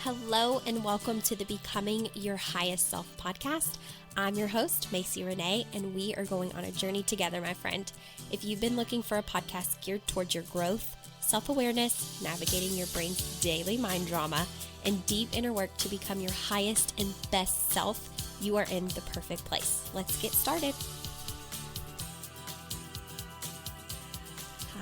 Hello and welcome to the Becoming Your Highest Self podcast. I'm your host, Macy Renee, and we are going on a journey together, my friend. If you've been looking for a podcast geared towards your growth, self-awareness, navigating your brain's daily mind drama, and deep inner work to become your highest and best self, you are in the perfect place. Let's get started.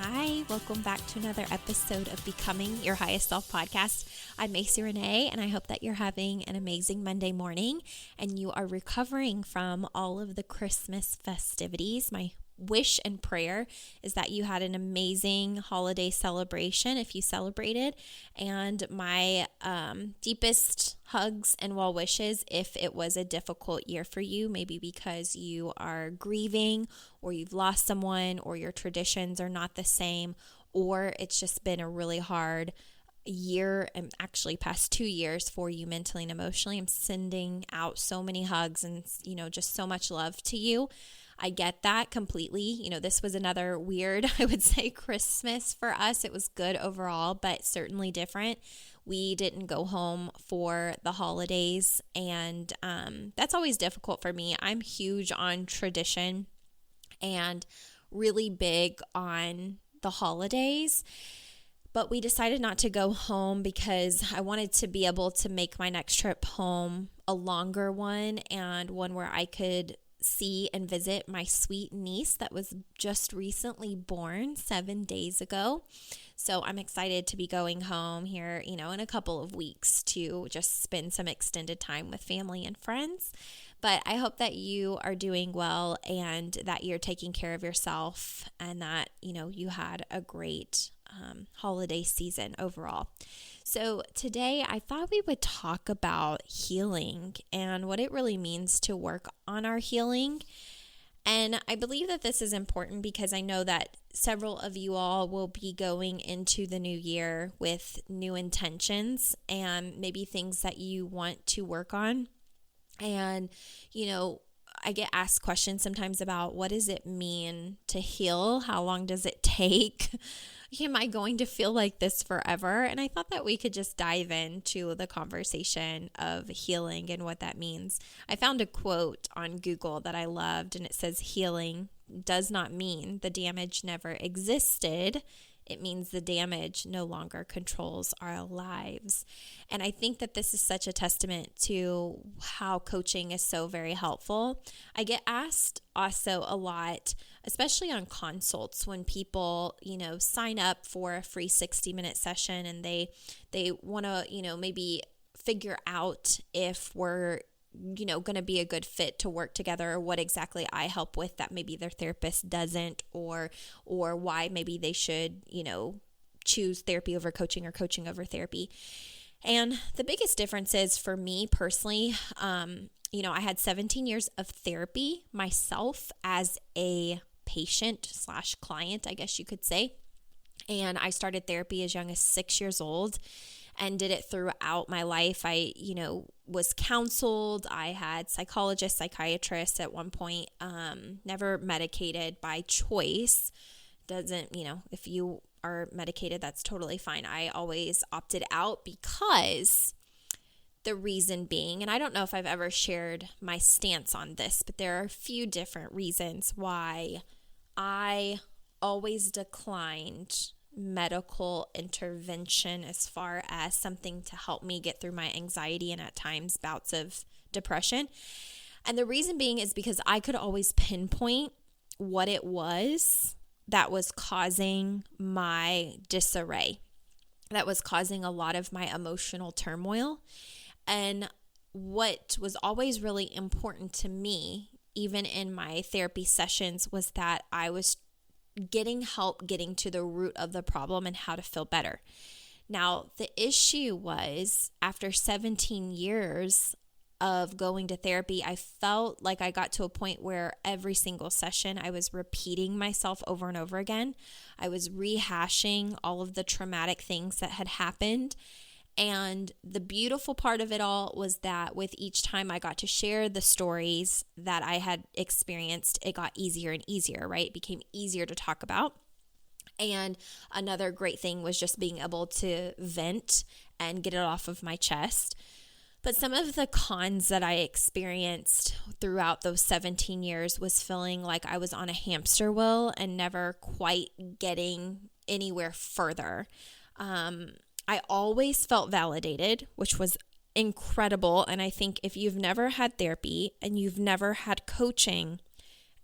Hi, welcome back to another episode of Becoming Your Highest Self podcast. I'm Macy Renee, and I hope that you're having an amazing Monday morning and you are recovering from all of the Christmas festivities. My wish and prayer is that you had an amazing holiday celebration if you celebrated, and my deepest hugs and well wishes if it was a difficult year for you, maybe because you are grieving or you've lost someone or your traditions are not the same, or it's just been a really hard year and actually past 2 years for you mentally and emotionally. I'm sending out so many hugs and just so much love to you. I get that completely. This was another weird, I would say, Christmas for us. It was good overall, but certainly different. We didn't go home for the holidays, and that's always difficult for me. I'm huge on tradition and really big on the holidays. But we decided not to go home because I wanted to be able to make my next trip home a longer one, and one where I could see and visit my sweet niece that was just recently born 7 days ago. So I'm excited to be going home here, in a couple of weeks to just spend some extended time with family and friends. But I hope that you are doing well and that you're taking care of yourself and that, you had a great holiday season overall. So today I thought we would talk about healing and what it really means to work on our healing. And I believe that this is important because I know that several of you all will be going into the new year with new intentions and maybe things that you want to work on. And, I get asked questions sometimes about what does it mean to heal? How long does it take? Am I going to feel like this forever? And I thought that we could just dive into the conversation of healing and what that means. I found a quote on Google that I loved, and it says, "Healing does not mean the damage never existed. It means the damage no longer controls our lives." And I think that this is such a testament to how coaching is so very helpful. I get asked also a lot, especially on consults, when people, sign up for a free 60-minute session and they want to, maybe figure out if we're going to be a good fit to work together, or what exactly I help with that maybe their therapist doesn't, or why maybe they should, choose therapy over coaching or coaching over therapy. And the biggest difference is, for me personally, I had 17 years of therapy myself as a patient/client, I guess you could say. And I started therapy as young as 6 years old and did it throughout my life. I, was counseled. I had psychologists, psychiatrists at one point, never medicated by choice. Doesn't, if you are medicated, that's totally fine. I always opted out because the reason being, and I don't know if I've ever shared my stance on this, but there are a few different reasons why I always declined medical intervention as far as something to help me get through my anxiety and at times bouts of depression. And the reason being is because I could always pinpoint what it was that was causing my disarray, that was causing a lot of my emotional turmoil. And what was always really important to me, even in my therapy sessions, was that I was getting help getting to the root of the problem and how to feel better. Now, the issue was, after 17 years of going to therapy, I felt like I got to a point where every single session I was repeating myself over and over again. I was rehashing all of the traumatic things that had happened. And the beautiful part of it all was that with each time I got to share the stories that I had experienced, it got easier and easier, right? It became easier to talk about. And another great thing was just being able to vent and get it off of my chest. But some of the cons that I experienced throughout those 17 years was feeling like I was on a hamster wheel and never quite getting anywhere further. I always felt validated, which was incredible. And I think if you've never had therapy and you've never had coaching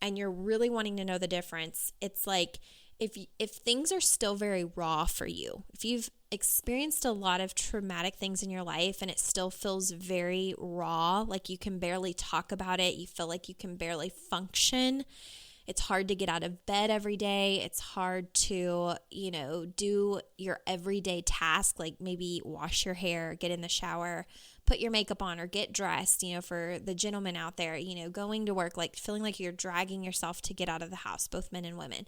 and you're really wanting to know the difference, it's like if things are still very raw for you, if you've experienced a lot of traumatic things in your life and it still feels very raw, like you can barely talk about it, you feel like you can barely function, it's hard to get out of bed every day, it's hard to, do your everyday task, like maybe wash your hair, get in the shower, put your makeup on, or get dressed, for the gentlemen out there, going to work, like feeling like you're dragging yourself to get out of the house, both men and women.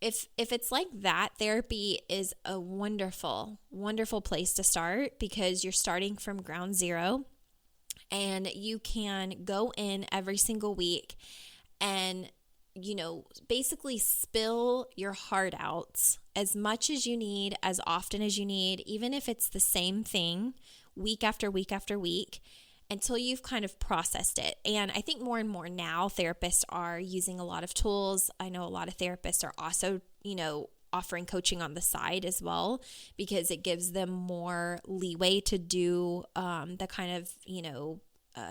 If it's like that, therapy is a wonderful, wonderful place to start because you're starting from ground zero and you can go in every single week and, basically spill your heart out as much as you need, as often as you need, even if it's the same thing week after week after week, until you've kind of processed it. And I think more and more now therapists are using a lot of tools. I know a lot of therapists are also, offering coaching on the side as well, because it gives them more leeway to do the kind of,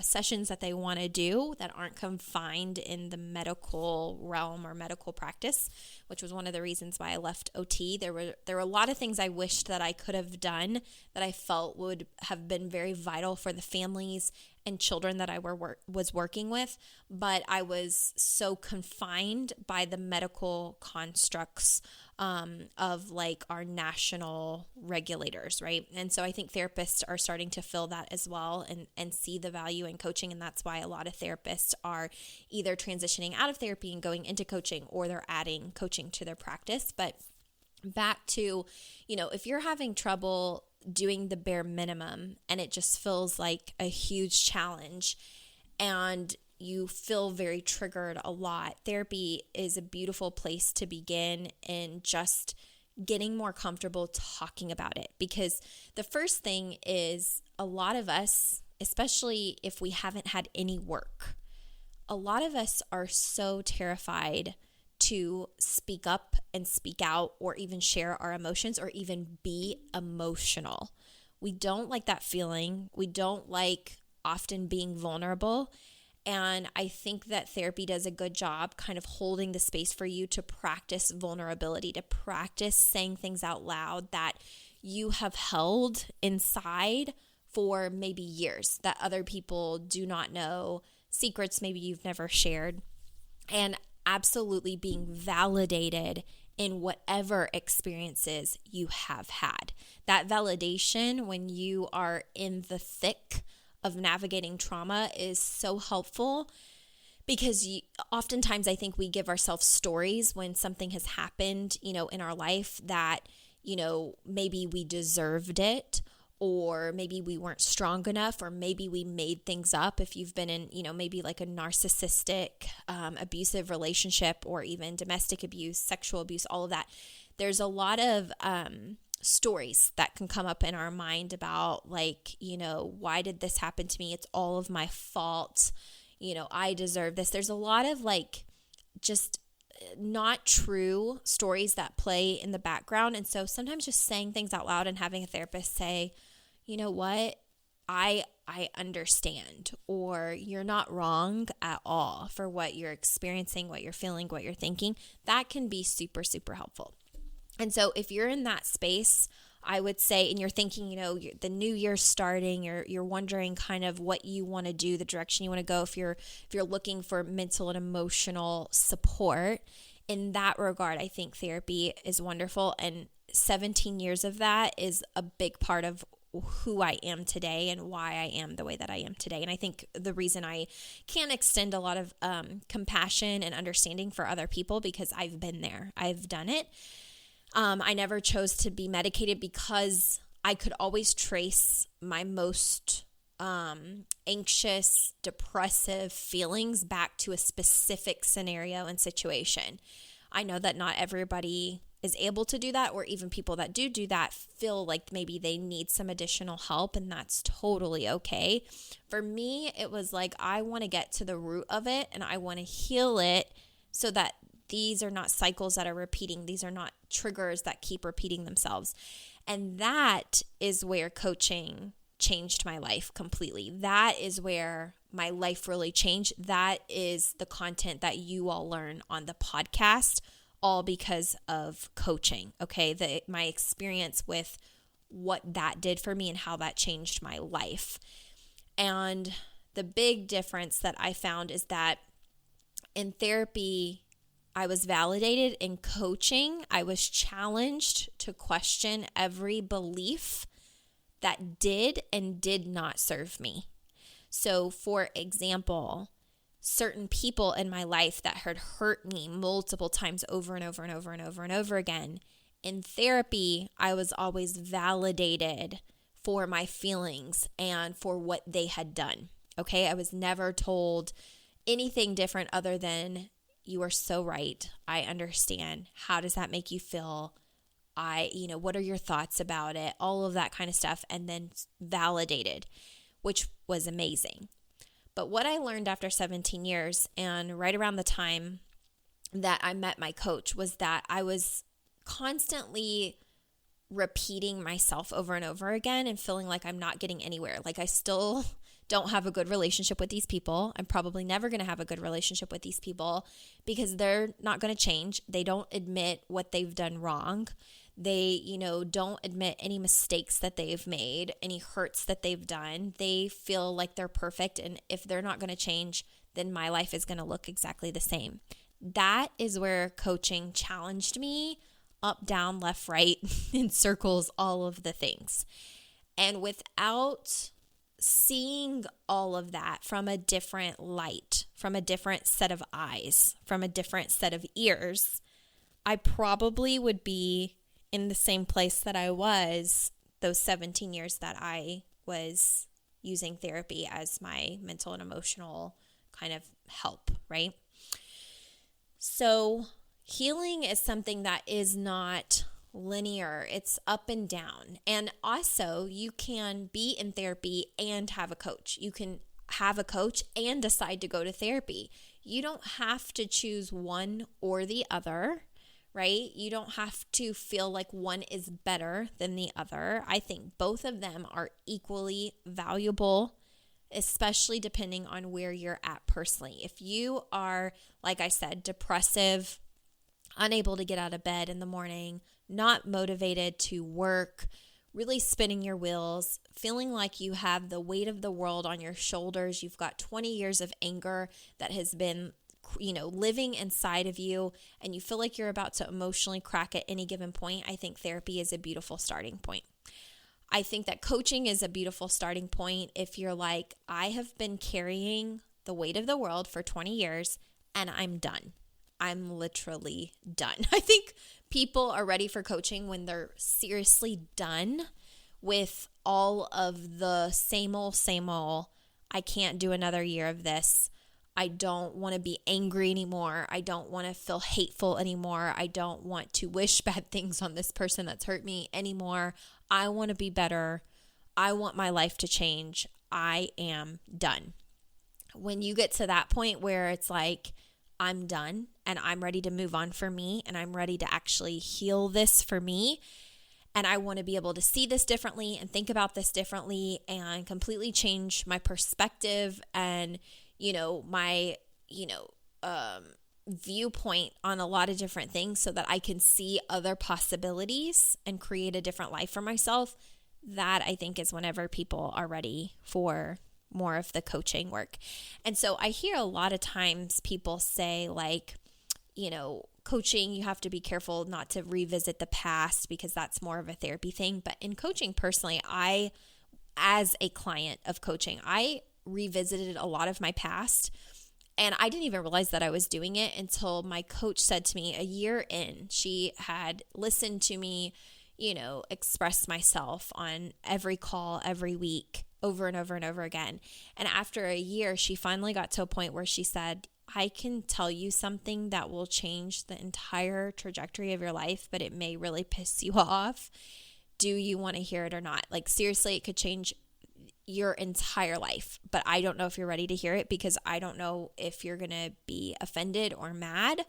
sessions that they want to do that aren't confined in the medical realm or medical practice, which was one of the reasons why I left OT. There were a lot of things I wished that I could have done that I felt would have been very vital for the families and children that I was working with, but I was so confined by the medical constructs of like our national regulators, right? And so I think therapists are starting to feel that as well and see the value in coaching, and that's why a lot of therapists are either transitioning out of therapy and going into coaching, or they're adding coaching to their practice. But back to, if you're having trouble doing the bare minimum and it just feels like a huge challenge and you feel very triggered a lot, therapy is a beautiful place to begin in just getting more comfortable talking about it. Because the first thing is, a lot of us, especially if we haven't had any work, a lot of us are so terrified to speak up and speak out, or even share our emotions, or even be emotional. We don't like that feeling. We don't like often being vulnerable. And I think that therapy does a good job kind of holding the space for you to practice vulnerability, to practice saying things out loud that you have held inside for maybe years, that other people do not know, secrets maybe you've never shared. And absolutely being validated in whatever experiences you have had. That validation when you are in the thick of navigating trauma is so helpful, because oftentimes I think we give ourselves stories when something has happened, in our life that, maybe we deserved it, or maybe we weren't strong enough, or maybe we made things up. If you've been in, maybe like a narcissistic, abusive relationship, or even domestic abuse, sexual abuse, all of that, there's a lot of stories that can come up in our mind about like, why did this happen to me? It's all of my fault. I deserve this. There's a lot of like just not true stories that play in the background. And so sometimes just saying things out loud and having a therapist say, you know what, I understand, or you're not wrong at all for what you're experiencing, what you're feeling, what you're thinking, that can be super, super helpful. And so if you're in that space, I would say, and you're thinking, the new year's starting, you're wondering kind of what you want to do, the direction you want to go, if you're looking for mental and emotional support, in that regard, I think therapy is wonderful. And 17 years of that is a big part of who I am today and why I am the way that I am today. And I think the reason I can extend a lot of compassion and understanding for other people, because I've been there, I've done it. I never chose to be medicated because I could always trace my most anxious, depressive feelings back to a specific scenario and situation. I know that not everybody is able to do that, or even people that do that feel like maybe they need some additional help, and that's totally okay. For me, it was like, I want to get to the root of it and I want to heal it so that these are not cycles that are repeating. These are not triggers that keep repeating themselves. And that is where coaching changed my life completely. That is where my life really changed. That is the content that you all learn on the podcast, all because of coaching, okay? My experience with what that did for me and how that changed my life. And the big difference that I found is that in therapy, I was validated. In coaching, I was challenged to question every belief that did and did not serve me. So, for example, certain people in my life that had hurt me multiple times over and over and over and over and over again, in therapy, I was always validated for my feelings and for what they had done. Okay, I was never told anything different other than, you are so right. I understand. How does that make you feel? What are your thoughts about it? All of that kind of stuff. And then validated, which was amazing. But what I learned after 17 years and right around the time that I met my coach was that I was constantly repeating myself over and over again and feeling like I'm not getting anywhere. Like I still don't have a good relationship with these people. I'm probably never going to have a good relationship with these people because they're not going to change. They don't admit what they've done wrong. They, don't admit any mistakes that they've made, any hurts that they've done. They feel like they're perfect. And if they're not going to change, then my life is going to look exactly the same. That is where coaching challenged me up, down, left, right, in circles, all of the things. And without seeing all of that from a different light, from a different set of eyes, from a different set of ears, I probably would be in the same place that I was those 17 years that I was using therapy as my mental and emotional kind of help, right? So healing is something that is not linear. It's up and down. And also, you can be in therapy and have a coach. You can have a coach and decide to go to therapy. You don't have to choose one or the other, right? You don't have to feel like one is better than the other. I think both of them are equally valuable, especially depending on where you're at personally. If you are, like I said, depressive, unable to get out of bed in the morning, not motivated to work, really spinning your wheels, feeling like you have the weight of the world on your shoulders, you've got 20 years of anger that has been living inside of you, and you feel like you're about to emotionally crack at any given point, I think therapy is a beautiful starting point. I think that coaching is a beautiful starting point if you're like, I have been carrying the weight of the world for 20 years and I'm done. I'm literally done. I think people are ready for coaching when they're seriously done with all of the same old, I can't do another year of this. I don't want to be angry anymore. I don't want to feel hateful anymore. I don't want to wish bad things on this person that's hurt me anymore. I want to be better. I want my life to change. I am done. When you get to that point where it's like, I'm done and I'm ready to move on for me and I'm ready to actually heal this for me, and I want to be able to see this differently and think about this differently and completely change my perspective and my viewpoint on a lot of different things so that I can see other possibilities and create a different life for myself. That I think is whenever people are ready for more of the coaching work. And so I hear a lot of times people say like, coaching, you have to be careful not to revisit the past because that's more of a therapy thing. But in coaching personally, as a client of coaching, I revisited a lot of my past, and I didn't even realize that I was doing it until my coach said to me a year in. She had listened to me, express myself on every call every week over and over and over again. And after a year, she finally got to a point where she said, I can tell you something that will change the entire trajectory of your life, but it may really piss you off. Do you want to hear it or not? Like, seriously, it could change your entire life, but I don't know if you're ready to hear it, because I don't know if you're going to be offended or mad.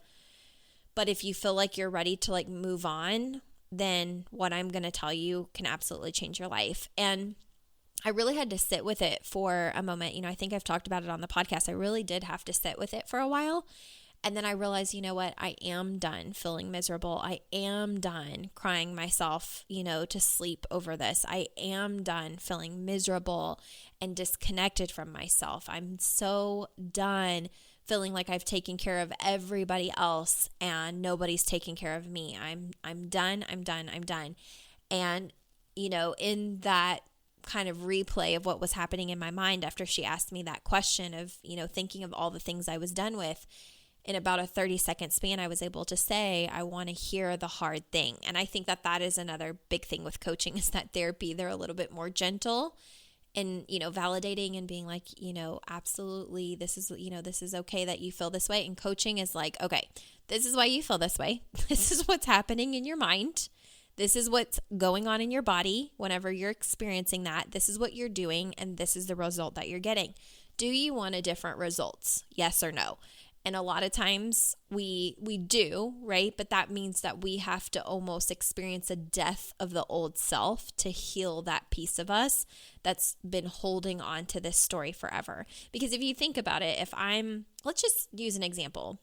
But if you feel like you're ready to like move on, then what I'm going to tell you can absolutely change your life. And I really had to sit with it for a moment. I think I've talked about it on the podcast. I really did have to sit with it for a while. And then I realized, you know what? I am done feeling miserable. I am done crying myself, to sleep over this. I am done feeling miserable and disconnected from myself. I'm so done feeling like I've taken care of everybody else and nobody's taking care of me. I'm done. And, in that kind of replay of what was happening in my mind after she asked me that question of, thinking of all the things I was done with, in about a 30-second span, I was able to say, I want to hear the hard thing. And I think that is another big thing with coaching, is that therapy, they're a little bit more gentle and, validating and being like, absolutely, this is okay that you feel this way. And coaching is like, okay, this is why you feel this way. This is what's happening in your mind. This is what's going on in your body whenever you're experiencing that. This is what you're doing, and this is the result that you're getting. Do you want a different results? Yes or no? And a lot of times we do, right? But that means that we have to almost experience a death of the old self to heal that piece of us that's been holding on to this story forever. Because if you think about it, let's just use an example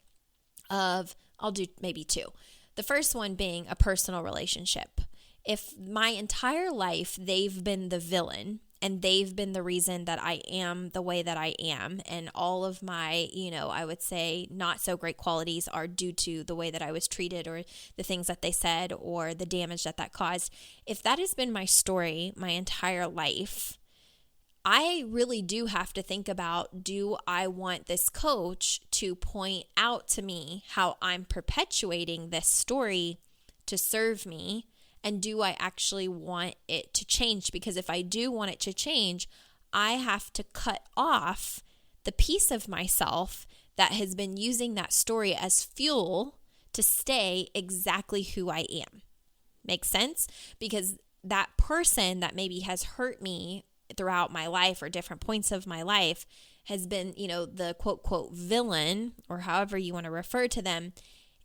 of, I'll do maybe two. The first one being a personal relationship. If my entire life they've been the villain, and they've been the reason that I am the way that I am, and all of my, I would say not so great qualities are due to the way that I was treated, or the things that they said, or the damage that caused. If that has been my story my entire life, I really do have to think about, do I want this coach to point out to me how I'm perpetuating this story to serve me? And do I actually want it to change? Because if I do want it to change, I have to cut off the piece of myself that has been using that story as fuel to stay exactly who I am. Make sense? Because that person that maybe has hurt me throughout my life or different points of my life has been, the quote villain, or however you want to refer to them.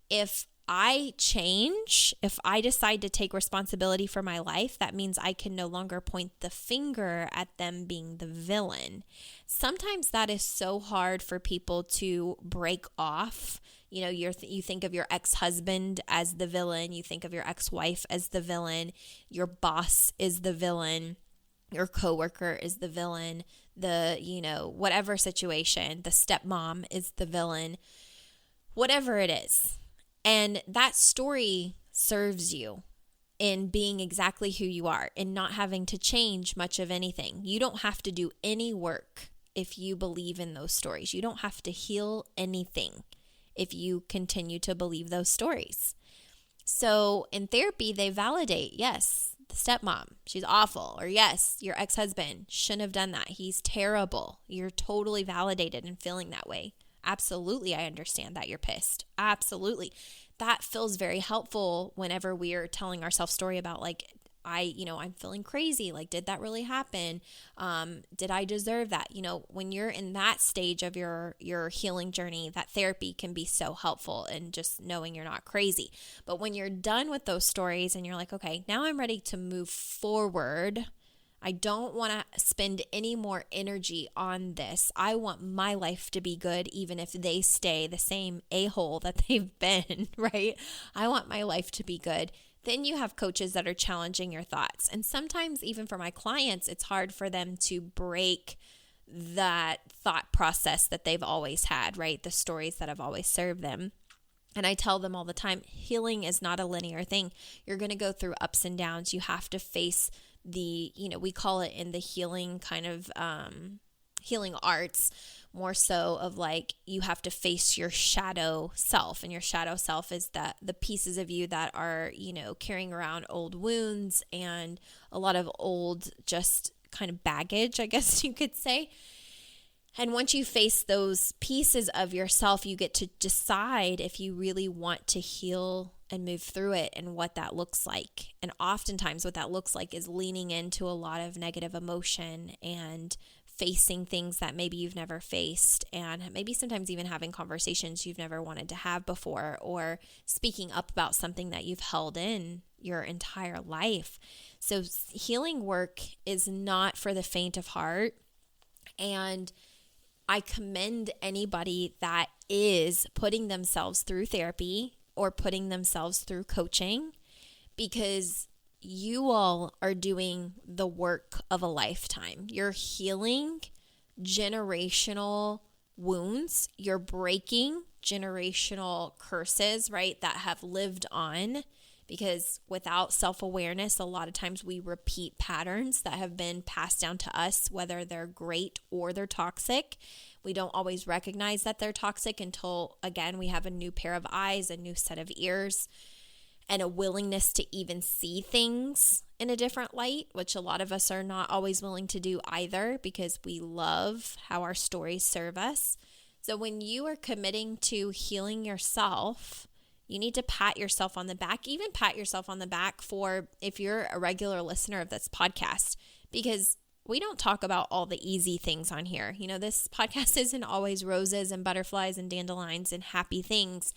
If I change, if I decide to take responsibility for my life, that means I can no longer point the finger at them being the villain. Sometimes that is so hard for people to break off. You think of your ex-husband as the villain, you think of your ex-wife as the villain, your boss is the villain, your coworker is the villain, whatever situation, the stepmom is the villain, whatever it is. And that story serves you in being exactly who you are and not having to change much of anything. You don't have to do any work if you believe in those stories. You don't have to heal anything if you continue to believe those stories. So in therapy, they validate, yes, the stepmom, she's awful. Or yes, your ex-husband shouldn't have done that. He's terrible. You're totally validated in feeling that way. Absolutely, I understand that you're pissed. Absolutely. That feels very helpful whenever we're telling ourselves story about like, I'm feeling crazy. Like, did that really happen? Did I deserve that? When you're in that stage of your healing journey, that therapy can be so helpful in just knowing you're not crazy. But when you're done with those stories and you're like, okay, now I'm ready to move forward, I don't want to spend any more energy on this. I want my life to be good, even if they stay the same a-hole that they've been, right? I want my life to be good. Then you have coaches that are challenging your thoughts. And sometimes even for my clients, it's hard for them to break that thought process that they've always had, right? The stories that have always served them. And I tell them all the time, healing is not a linear thing. You're going to go through ups and downs. You have to face we call it in the healing kind of healing arts, more so of like, you have to face your shadow self, and your shadow self is the pieces of you that are, carrying around old wounds and a lot of old, just kind of baggage, I guess you could say. And once you face those pieces of yourself, you get to decide if you really want to heal and move through it and what that looks like. And oftentimes what that looks like is leaning into a lot of negative emotion and facing things that maybe you've never faced, and maybe sometimes even having conversations you've never wanted to have before, or speaking up about something that you've held in your entire life. So healing work is not for the faint of heart. And I commend anybody that is putting themselves through therapy or putting themselves through coaching, because you all are doing the work of a lifetime. You're healing generational wounds. You're breaking generational curses, right, that have lived on. Because without self-awareness, a lot of times we repeat patterns that have been passed down to us, whether they're great or they're toxic. We don't always recognize that they're toxic until, again, we have a new pair of eyes, a new set of ears, and a willingness to even see things in a different light, which a lot of us are not always willing to do either, because we love how our stories serve us. So when you are committing to healing yourself, you need to pat yourself on the back, even pat yourself on the back for if you're a regular listener of this podcast, because we don't talk about all the easy things on here. You know, this podcast isn't always roses and butterflies and dandelions and happy things.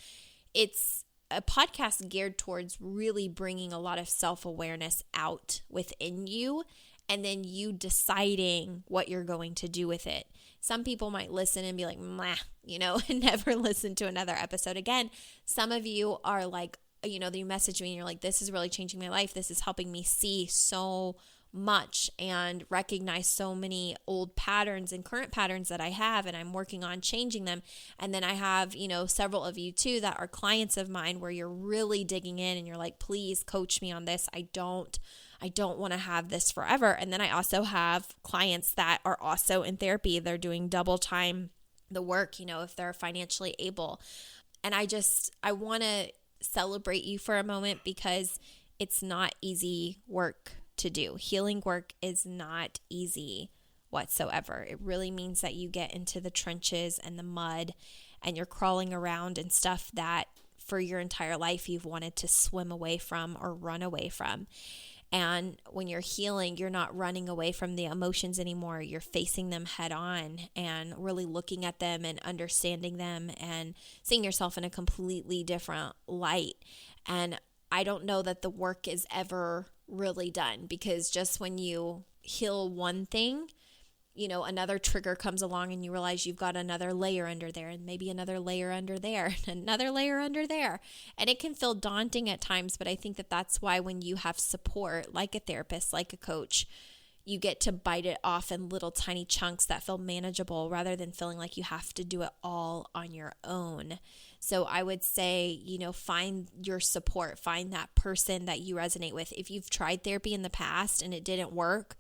It's a podcast geared towards really bringing a lot of self-awareness out within you, and then you deciding what you're going to do with it. Some people might listen and be like, meh, and never listen to another episode again. Some of you are like, you message me and you're like, this is really changing my life. This is helping me see so much and recognize so many old patterns and current patterns that I have, and I'm working on changing them. And then I have, several of you too that are clients of mine where you're really digging in and you're like, please coach me on this. I don't want to have this forever. And then I also have clients that are also in therapy. They're doing double time the work, if they're financially able. And I want to celebrate you for a moment, because it's not easy work to do. Healing work is not easy whatsoever. It really means that you get into the trenches and the mud, and you're crawling around in stuff that for your entire life you've wanted to swim away from or run away from. And when you're healing, you're not running away from the emotions anymore. You're facing them head on and really looking at them and understanding them and seeing yourself in a completely different light. And I don't know that the work is ever really done, because just when you heal one thing, another trigger comes along and you realize you've got another layer under there, and maybe another layer under there, and another layer under there. And it can feel daunting at times, but I think that that's why when you have support, like a therapist, like a coach, you get to bite it off in little tiny chunks that feel manageable, rather than feeling like you have to do it all on your own. So I would say, find your support, find that person that you resonate with. If you've tried therapy in the past and it didn't work,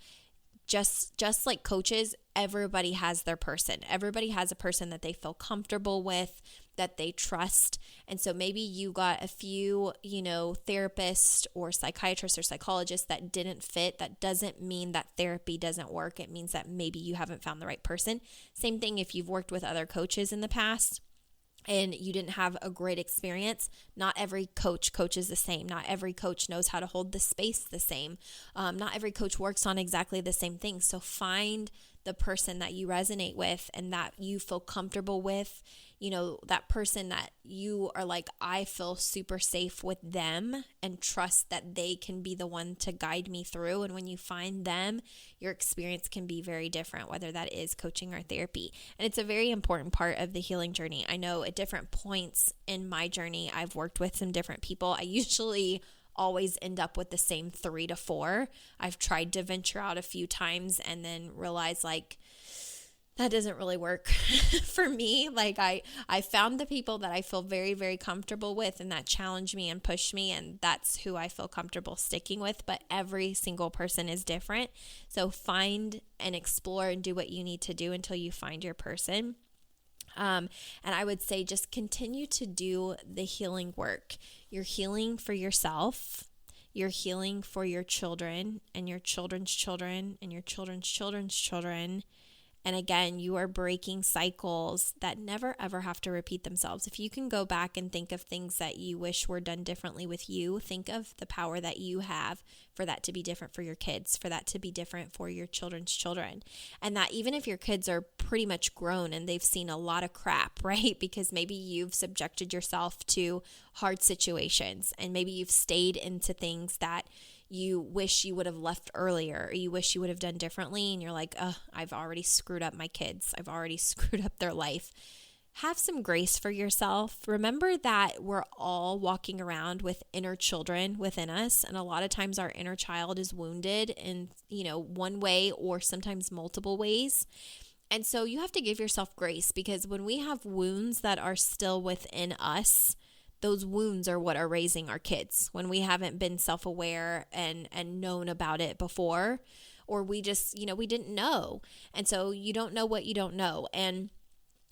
just like coaches, everybody has their person. Everybody has a person that they feel comfortable with, that they trust. And so maybe you got a few, therapists or psychiatrists or psychologists that didn't fit. That doesn't mean that therapy doesn't work. It means that maybe you haven't found the right person. Same thing if you've worked with other coaches in the past and you didn't have a great experience. Not every coach coaches the same. Not every coach knows how to hold the space the same. Not every coach works on exactly the same thing. So find the person that you resonate with and that you feel comfortable with, that person that you are like, I feel super safe with them and trust that they can be the one to guide me through. And when you find them, your experience can be very different, whether that is coaching or therapy. And it's a very important part of the healing journey. I know at different points in my journey, I've worked with some different people. I usually always end up with the same 3 to 4. I've tried to venture out a few times and then realize that doesn't really work for me. I found the people that I feel very, very comfortable with and that challenge me and push me, and that's who I feel comfortable sticking with. But every single person is different. So find and explore and do what you need to do until you find your person. And I would say just continue to do the healing work. You're healing for yourself. You're healing for your children and your children's children and your children's children's children. And again, you are breaking cycles that never ever have to repeat themselves. If you can go back and think of things that you wish were done differently with you, think of the power that you have for that to be different for your kids, for that to be different for your children's children. And that even if your kids are pretty much grown and they've seen a lot of crap, right? Because maybe you've subjected yourself to hard situations and maybe you've stayed into things that you wish you would have left earlier, or you wish you would have done differently, and you're like, oh, I've already screwed up my kids. I've already screwed up their life. Have some grace for yourself. Remember that we're all walking around with inner children within us, and a lot of times our inner child is wounded in, one way or sometimes multiple ways. And so you have to give yourself grace, because when we have wounds that are still within us, those wounds are what are raising our kids when we haven't been self-aware and known about it before, or we just, we didn't know. And so you don't know what you don't know. And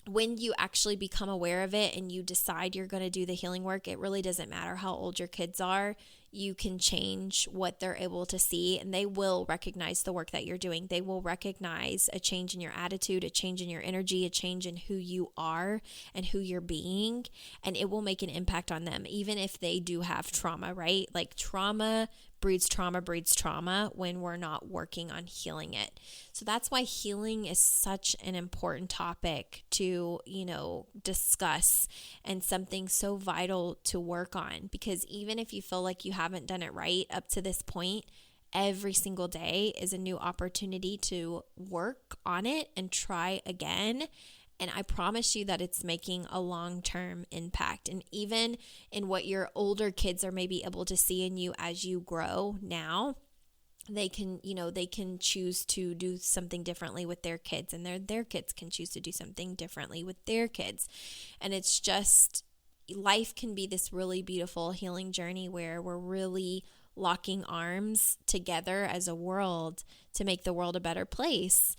when you actually become aware of it and you decide you're going to do the healing work, it really doesn't matter how old your kids are. You can change what they're able to see, and they will recognize the work that you're doing. They will recognize a change in your attitude, a change in your energy, a change in who you are and who you're being, and it will make an impact on them, even if they do have trauma, right? Like trauma breeds trauma when we're not working on healing it. So that's why healing is such an important topic to, discuss, and something so vital to work on, because even if you feel like you haven't done it right up to this point, every single day is a new opportunity to work on it and try again. And I promise you that it's making a long-term impact. And even in what your older kids are maybe able to see in you as you grow now, they can choose to do something differently with their kids, and their kids can choose to do something differently with their kids. And it's just, life can be this really beautiful healing journey where we're really locking arms together as a world to make the world a better place.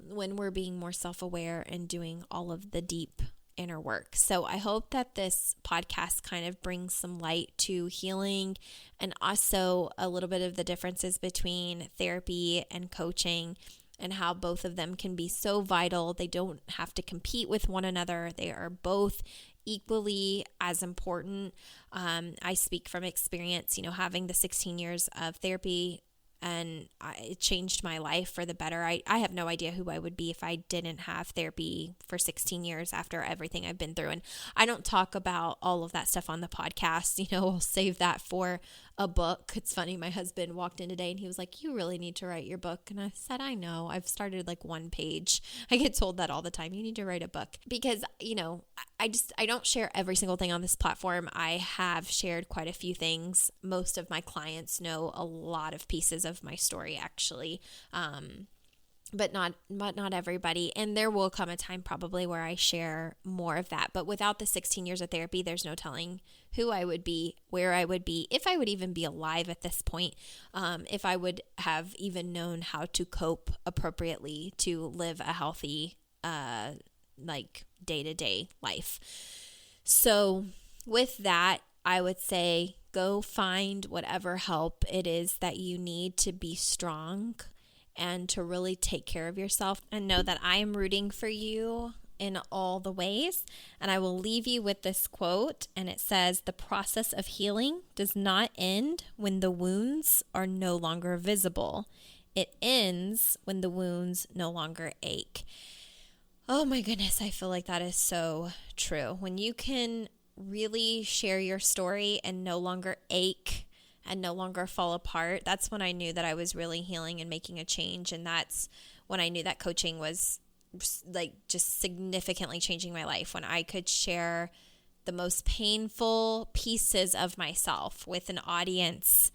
When we're being more self-aware and doing all of the deep inner work. So I hope that this podcast kind of brings some light to healing, and also a little bit of the differences between therapy and coaching, and how both of them can be so vital. They don't have to compete with one another. They are both equally as important. I speak from experience, having the 16 years of therapy, and it changed my life for the better. I have no idea who I would be if I didn't have therapy for 16 years after everything I've been through. And I don't talk about all of that stuff on the podcast. I'll save that for a book. It's funny. My husband walked in today and he was like, "You really need to write your book." And I said, "I know. I've started like one page." I get told that all the time. You need to write a book, because, I don't share every single thing on this platform. I have shared quite a few things. Most of my clients know a lot of pieces of my story, actually. But not everybody. And there will come a time probably where I share more of that. But without the 16 years of therapy, there's no telling who I would be, where I would be, if I would even be alive at this point, if I would have even known how to cope appropriately to live a healthy, day-to-day life. So with that, I would say go find whatever help it is that you need to be strong and to really take care of yourself, and know that I am rooting for you in all the ways. And I will leave you with this quote, and it says, "The process of healing does not end when the wounds are no longer visible. It ends when the wounds no longer ache." Oh my goodness, I feel like that is so true. When you can really share your story and no longer ache and no longer fall apart, that's when I knew that I was really healing and making a change. And that's when I knew that coaching was just significantly changing my life, when I could share the most painful pieces of myself with an audience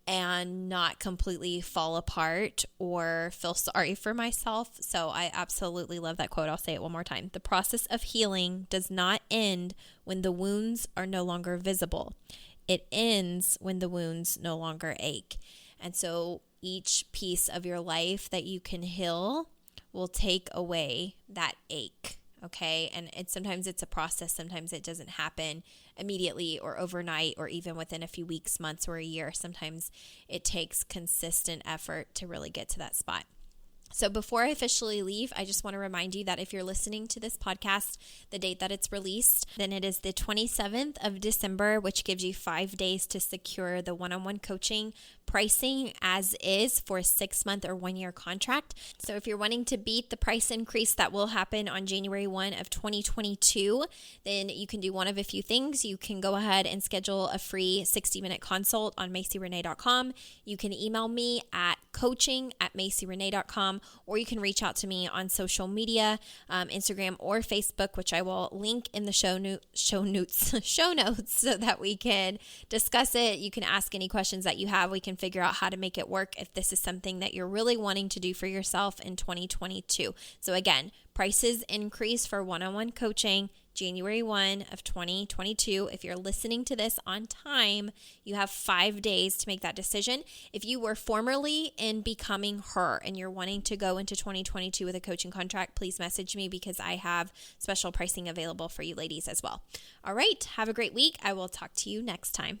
and not completely fall apart or feel sorry for myself. So I absolutely love that quote. I'll say it one more time. "The process of healing does not end when the wounds are no longer visible. It ends when the wounds no longer ache." And so each piece of your life that you can heal will take away that ache. Okay. And sometimes it's a process. Sometimes it doesn't happen immediately or overnight or even within a few weeks, months, or a year. Sometimes it takes consistent effort to really get to that spot. So before I officially leave, I just want to remind you that if you're listening to this podcast, the date that it's released, then it is the 27th of December, which gives you 5 days to secure the one-on-one coaching pricing as is for a 6-month or 1-year contract. So if you're wanting to beat the price increase that will happen on January 1 of 2022, then you can do one of a few things. You can go ahead and schedule a free 60-minute consult on MacyRenee.com. You can email me at coaching@MacyRenee.com, or you can reach out to me on social media, Instagram or Facebook, which I will link in the show notes so that we can discuss it. You can ask any questions that you have. We can figure out how to make it work if this is something that you're really wanting to do for yourself in 2022. So again, prices increase for one-on-one coaching January 1 of 2022. If you're listening to this on time, you have 5 days to make that decision. If you were formerly in Becoming Her and you're wanting to go into 2022 with a coaching contract, please message me because I have special pricing available for you ladies as well. All right, have a great week. I will talk to you next time.